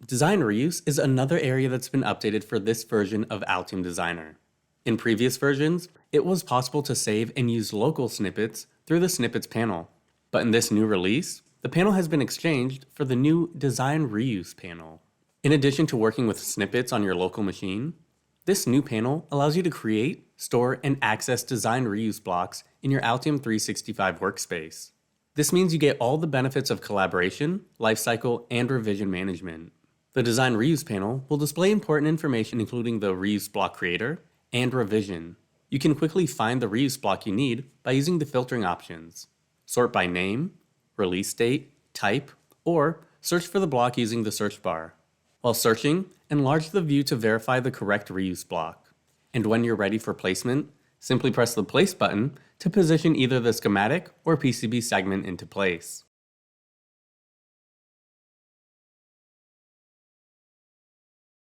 Design reuse is another area that's been updated for this version of Altium Designer. In previous versions, it was possible to save and use local snippets through the Snippets panel. But in this new release, the panel has been exchanged for the new Design Reuse panel. In addition to working with snippets on your local machine, this new panel allows you to create, store, and access design reuse blocks in your Altium 365 workspace. This means you get all the benefits of collaboration, lifecycle, and revision management. The Design Reuse panel will display important information including the reuse block creator and revision. You can quickly find the reuse block you need by using the filtering options. Sort by name, release date, type, or search for the block using the search bar. While searching, enlarge the view to verify the correct reuse block. And when you're ready for placement, simply press the Place button to position either the schematic or PCB segment into place.